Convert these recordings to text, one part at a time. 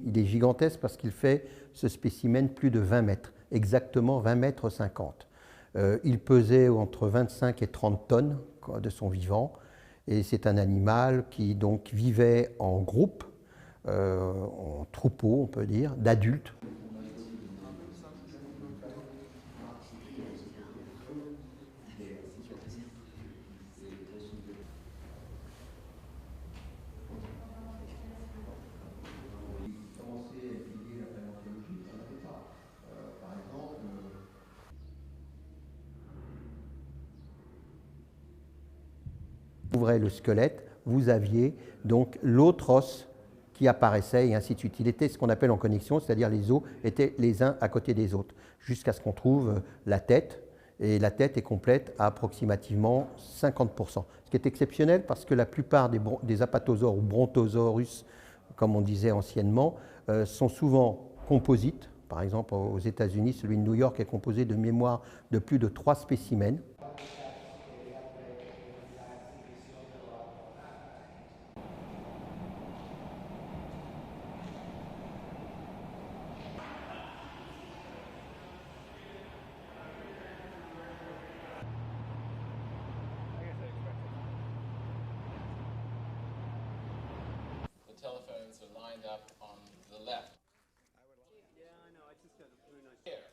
il est gigantesque parce qu'il fait, ce spécimen, plus de 20 mètres, exactement 20 mètres 50. Il pesait entre 25 et 30 tonnes de son vivant, et c'est un animal qui donc vivait en groupe, en troupeau, on peut dire, d'adultes. Vous ouvrez le squelette, vous aviez donc l'autre os qui apparaissait et ainsi de suite. Il était ce qu'on appelle en connexion, c'est-à-dire les os étaient les uns à côté des autres, jusqu'à ce qu'on trouve la tête, et la tête est complète à approximativement 50%. Ce qui est exceptionnel parce que la plupart des apatosaures ou brontosaurus, comme on disait anciennement, sont souvent composites. Par exemple, aux États-Unis, celui de New York est composé de mémoire de plus de 3 spécimens. Telephones are lined up on the left. Yeah, I know. I just got a very nice here.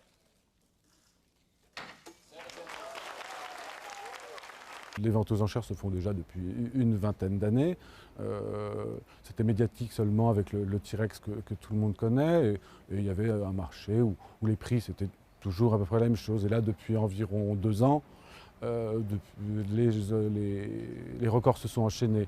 Les ventes aux enchères se font déjà depuis une vingtaine d'années. C'était médiatique seulement avec le T-Rex que tout le monde connaît. Et il y avait un marché où les prix, c'était toujours à peu près la même chose. Et là, depuis environ 2 ans, les records se sont enchaînés.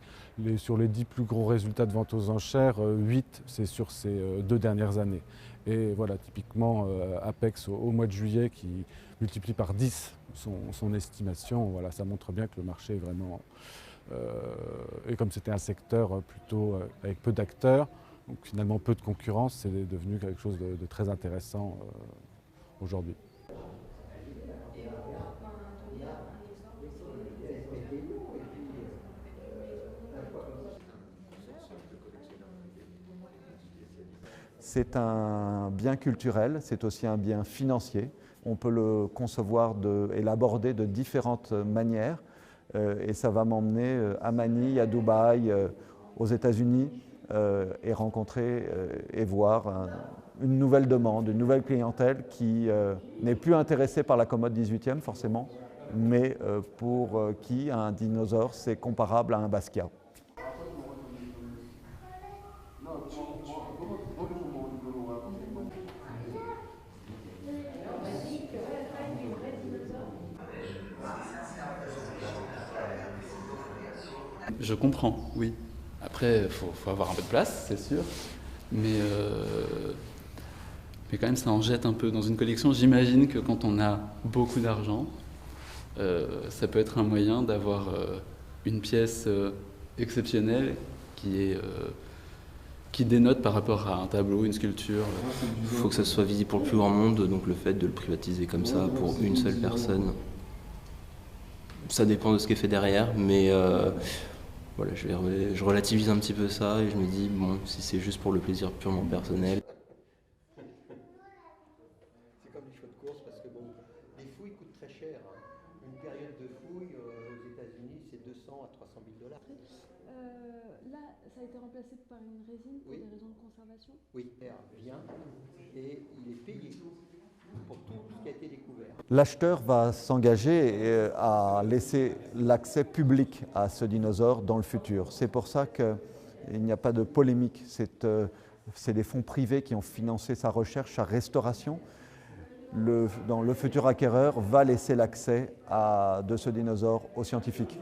Sur les 10 plus gros résultats de vente aux enchères, 8 c'est sur ces 2 dernières années. Et voilà, typiquement Apex au mois de juillet qui multiplie par 10 son estimation, voilà, ça montre bien que le marché est vraiment... et comme c'était un secteur plutôt avec peu d'acteurs, donc finalement peu de concurrence, c'est devenu quelque chose de très intéressant aujourd'hui. C'est un bien culturel, c'est aussi un bien financier. On peut le concevoir et l'aborder de différentes manières. Et ça va m'emmener à Manille, à Dubaï, aux États-Unis, et rencontrer et voir une nouvelle demande, une nouvelle clientèle qui n'est plus intéressée par la commode 18e forcément, mais pour qui un dinosaure c'est comparable à un Basquiat. Je comprends, oui. Après, il faut avoir un peu de place, c'est sûr. Mais quand même, ça en jette un peu dans une collection. J'imagine que quand on a beaucoup d'argent, ça peut être un moyen d'avoir une pièce exceptionnelle qui dénote par rapport à un tableau, une sculpture. Il faut que ça soit visible pour le plus grand monde, donc le fait de le privatiser comme ça pour une seule personne, ça dépend de ce qui est fait derrière, mais voilà, je relativise un petit peu ça et je me dis, bon, si c'est juste pour le plaisir purement personnel. C'est comme les chevaux de course parce que bon, les fouilles coûtent très cher. Une période de fouille aux États-Unis, c'est 200 à 300 000 $. Là, ça a été remplacé par une résine pour des raisons de conservation. Oui, l'air vient et il est payé pour tout ce qui a été découvert. L'acheteur va s'engager à laisser l'accès public à ce dinosaure dans le futur. C'est pour ça qu'il n'y a pas de polémique. C'est des fonds privés qui ont financé sa recherche, sa restauration. Le futur acquéreur va laisser l'accès de ce dinosaure aux scientifiques.